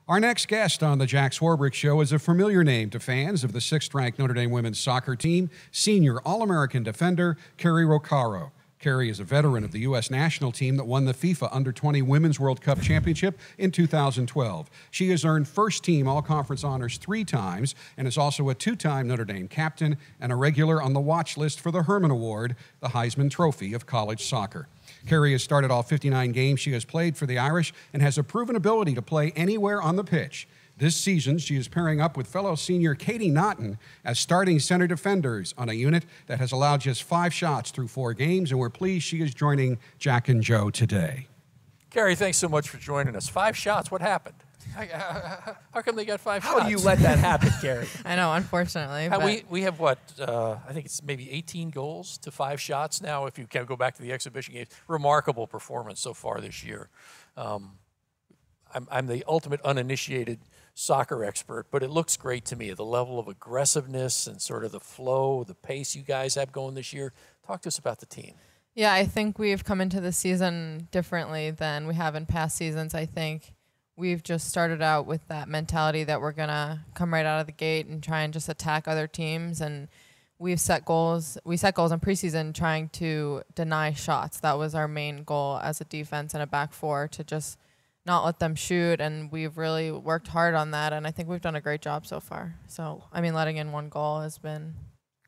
Our next guest on the Jack Swarbrick Show is a familiar name to fans of the 6th-ranked Notre Dame women's soccer team, senior All-American defender Cari Roccaro. Cari is a veteran of the U.S. national team that won the FIFA Under-20 Women's World Cup Championship in 2012. She has earned first-team all-conference honors 3 times and is also a 2-time Notre Dame captain and a regular on the watch list for the Herman Award, the Heisman Trophy of college soccer. Cari has started all 59 games she has played for the Irish and has a proven ability to play anywhere on the pitch. This season, she is pairing up with fellow senior Katie Naughton as starting center defenders on a unit that has allowed just 5 shots through 4 games, and we're pleased she is joining Jack and Joe today. Cari, thanks so much for joining us. 5 shots, what happened? How come they got 5 shots? How do you let that happen, Cari? I know, unfortunately. We have what? I think it's maybe 18 goals to 5 shots now. If you can go back to the exhibition games, remarkable performance so far this year. I'm the ultimate uninitiated soccer expert, but it looks great to me. The level of aggressiveness and sort of the flow, the pace you guys have going this year. Talk to us about the team. Yeah, I think we've come into the season differently than we have in past seasons. I think we've just started out with that mentality that we're going to come right out of the gate and try and just attack other teams. And we've set goals. We set goals in preseason trying to deny shots. That was our main goal as a defense and a back four, to just not let them shoot. And we've really worked hard on that. And I think we've done a great job so far. So, I mean, letting in 1 goal has been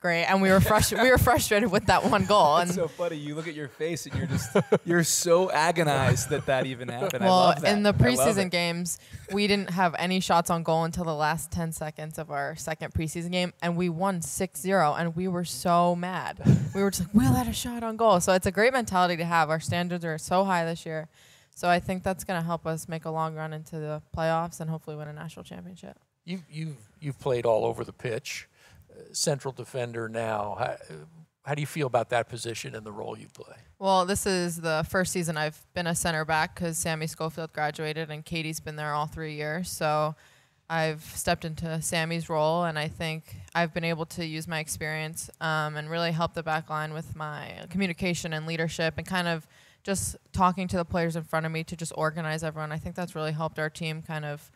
great, and we were frustrated with that 1 goal. It's so funny. You look at your face, and you're so agonized that even happened. Well, I love that. In the preseason games, we didn't have any shots on goal until the last 10 seconds of our second preseason game, and we won 6-0, and we were so mad. We were just like, we'll let a shot on goal. So it's a great mentality to have. Our standards are so high this year. So I think that's going to help us make a long run into the playoffs and hopefully win a national championship. You've played all over the pitch. Central defender now. How do you feel about that position and the role you play? Well, this is the first season I've been a center back because Sammy Schofield graduated and Katie's been there all 3 years. So I've stepped into Sammy's role, and I think I've been able to use my experience and really help the back line with my communication and leadership and kind of just talking to the players in front of me to just organize everyone. I think that's really helped our team kind of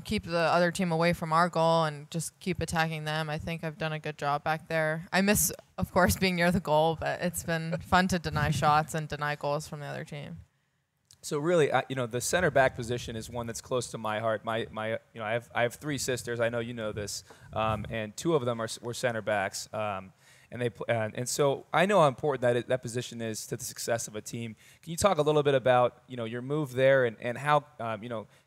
keep the other team away from our goal and just keep attacking them. I think I've done a good job back there. I miss, of course, being near the goal, but it's been fun to deny shots and deny goals from the other team. So really, the center back position is one that's close to my heart. I have 3 sisters. I know you know this, and 2 of them were center backs. And so I know how important that position is to the success of a team. Can you talk a little bit about your move there and how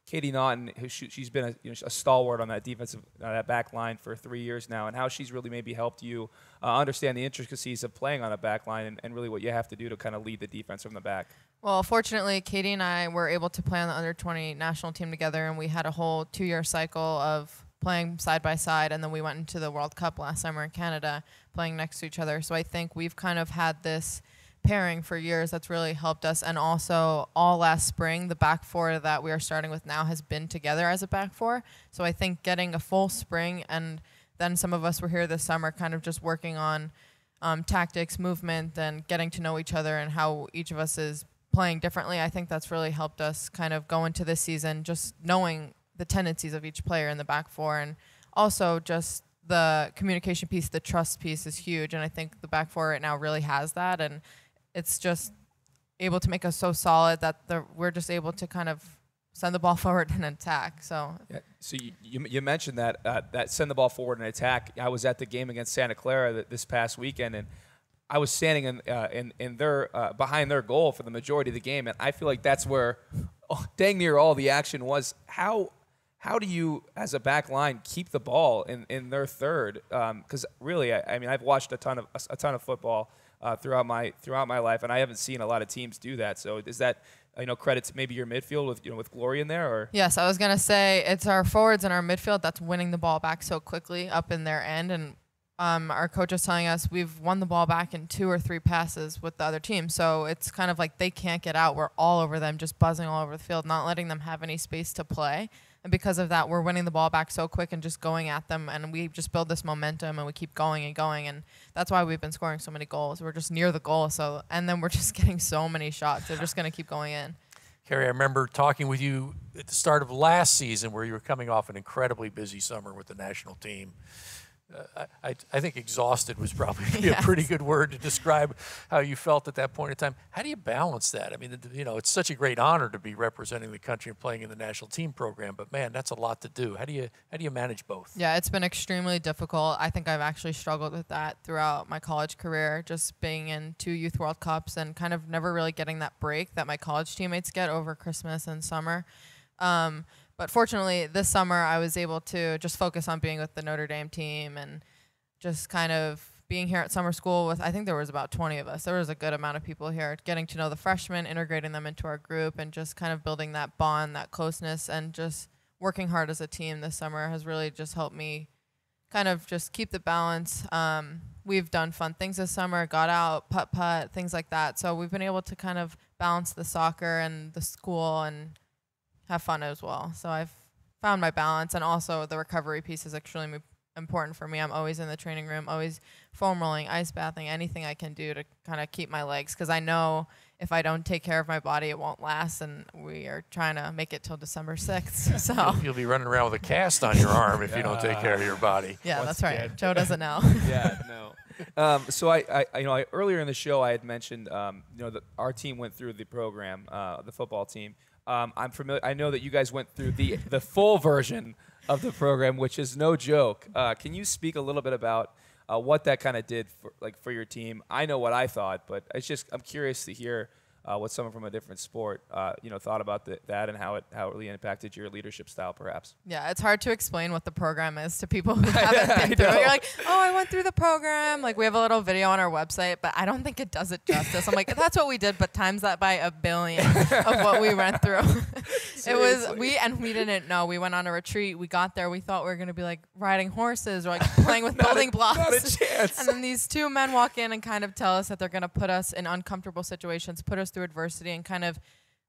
Katie Naughton, she's been a stalwart on that defensive that back line for 3 years now, and how she's really maybe helped you understand the intricacies of playing on a back line and really what you have to do to kind of lead the defense from the back. Well, fortunately, Katie and I were able to play on the under-20 national team together, and we had a whole 2-year cycle of playing side by side, and then we went into the World Cup last summer in Canada playing next to each other. So I think we've kind of had this pairing for years that's really helped us. And also all last spring, the back four that we are starting with now has been together as a back four. So I think getting a full spring, and then some of us were here this summer kind of just working on tactics, movement, and getting to know each other and how each of us is playing differently. I think that's really helped us kind of go into this season just knowing the tendencies of each player in the back four, and also just the communication piece, the trust piece is huge, and I think the back four right now really has that, and it's just able to make us so solid that we're just able to kind of send the ball forward and attack. So, yeah, so you mentioned that send the ball forward and attack. I was at the game against Santa Clara this past weekend, and I was standing in their behind their goal for the majority of the game, and I feel like that's where dang near all the action was. How do you, as a back line, keep the ball in their third? Because really, I mean, I've watched a ton of football throughout my life, and I haven't seen a lot of teams do that. So is that credit to maybe your midfield with Glory in there? Or yes, I was gonna say it's our forwards and our midfield that's winning the ball back so quickly up in their end, and our coach is telling us we've won the ball back in 2 or 3 passes with the other team. So it's kind of like they can't get out. We're all over them, just buzzing all over the field, not letting them have any space to play. And because of that, we're winning the ball back so quick and just going at them. And we just build this momentum and we keep going and going. And that's why we've been scoring so many goals. We're just near the goal. And then we're just getting so many shots. They're just going to keep going in. Cari, I remember talking with you at the start of last season where you were coming off an incredibly busy summer with the national team. I think exhausted was probably a pretty good word to describe how you felt at that point in time. How do you balance that? I mean, it's such a great honor to be representing the country and playing in the national team program, but man, that's a lot to do. How do you manage both? Yeah, it's been extremely difficult. I think I've actually struggled with that throughout my college career, just being in 2 Youth World Cups and kind of never really getting that break that my college teammates get over Christmas and summer. But fortunately, this summer I was able to just focus on being with the Notre Dame team and just kind of being here at summer school with, I think there was about 20 of us. There was a good amount of people here, getting to know the freshmen, integrating them into our group, and just kind of building that bond, that closeness, and just working hard as a team this summer has really just helped me kind of just keep the balance. We've done fun things this summer, got out, putt-putt, things like that. So we've been able to kind of balance the soccer and the school and have fun as well. So I've found my balance, and also the recovery piece is extremely important for me. I'm always in the training room, always foam rolling, ice bathing, anything I can do to kind of keep my legs, because I know if I don't take care of my body, it won't last, and we are trying to make it till December 6th. So you'll be running around with a cast on your arm if you don't take care of your body. Yeah, that's right. Joe doesn't know. Yeah, no. So I earlier in the show I had mentioned that our team went through the program, the football team. I'm familiar. I know that you guys went through the full version of the program, which is no joke. Can you speak a little bit about what that kind of did for your team? I know what I thought, but I'm curious to hear what someone from a different sport thought about that and how it really impacted your leadership style, perhaps. Yeah, it's hard to explain what the program is to people who haven't been through it. You're like, oh, I went through the program. Like, we have a little video on our website, but I don't think it does it justice. I'm like, that's what we did, but times that by 1 billion of what we went through. It was we didn't know. We went on a retreat. We got there. We thought we were gonna be like riding horses or like playing with building blocks. Not a chance. And then these 2 men walk in and kind of tell us that they're gonna put us in uncomfortable situations, put us through adversity, and kind of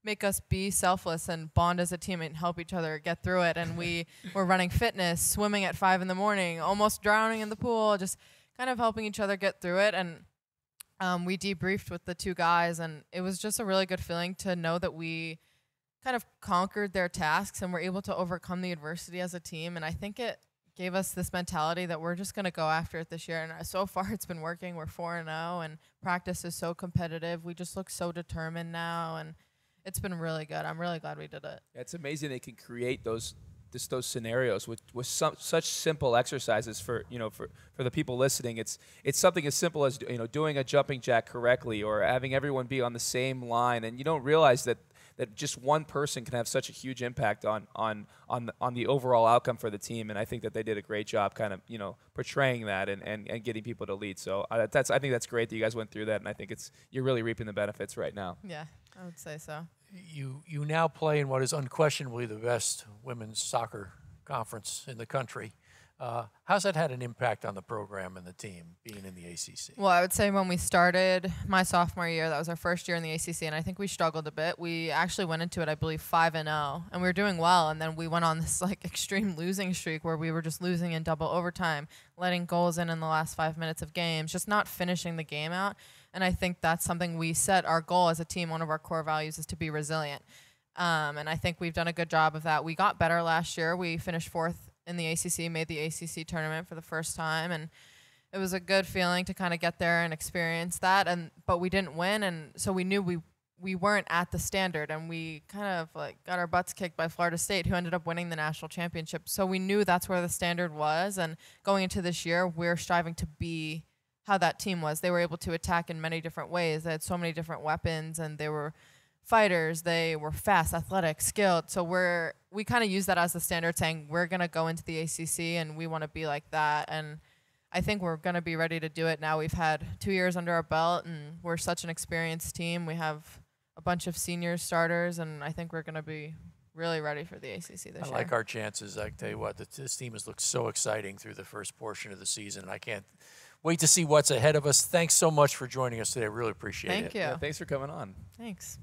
make us be selfless and bond as a team and help each other get through it. And we were running fitness, swimming at 5 in the morning, almost drowning in the pool, just kind of helping each other get through it. And we debriefed with the 2 guys, and it was just a really good feeling to know that we kind of conquered their tasks and were able to overcome the adversity as a team. And I think it gave us this mentality that we're just going to go after it this year. And so far it's been working. We're 4-0, and practice is so competitive. We just look so determined now, and it's been really good. I'm really glad we did it. It's amazing they can create those scenarios with such simple exercises for the people listening. It's something as simple as doing a jumping jack correctly, or having everyone be on the same line, and you don't realize that just one person can have such a huge impact on the overall outcome for the team. And I think that they did a great job kind of, portraying that and getting people to lead. So I think that's great that you guys went through that, and I think you're really reaping the benefits right now. Yeah, I would say so. You now play in what is unquestionably the best women's soccer conference in the country. How's that had an impact on the program and the team being in the ACC? Well, I would say when we started my sophomore year, that was our first year in the ACC, and I think we struggled a bit. We actually went into it, I believe, 5-0, and we were doing well, and then we went on this extreme losing streak where we were just losing in double overtime, letting goals in the last 5 minutes of games, just not finishing the game out. And I think that's something we set our goal as a team. One of our core values is to be resilient, and I think we've done a good job of that. We got better last year. We finished 4th in the ACC, made the ACC tournament for the first time, and it was a good feeling to kind of get there and experience that. But we didn't win, and so we knew we weren't at the standard, and we kind of got our butts kicked by Florida State, who ended up winning the national championship. So we knew that's where the standard was, and going into this year, we're striving to be how that team was. They were able to attack in many different ways. They had so many different weapons, and they were fighters. They were fast, athletic, skilled. So we kind of use that as the standard, saying we're going to go into the ACC and we want to be like that. And I think we're going to be ready to do it now. We've had 2 years under our belt, and we're such an experienced team. We have a bunch of senior starters, and I think we're going to be really ready for the ACC this year. I like our chances. I tell you what, this team has looked so exciting through the first portion of the season, and I can't wait to see what's ahead of us. Thanks so much for joining us today. I really appreciate it. Thank you. Yeah, thanks for coming on. Thanks.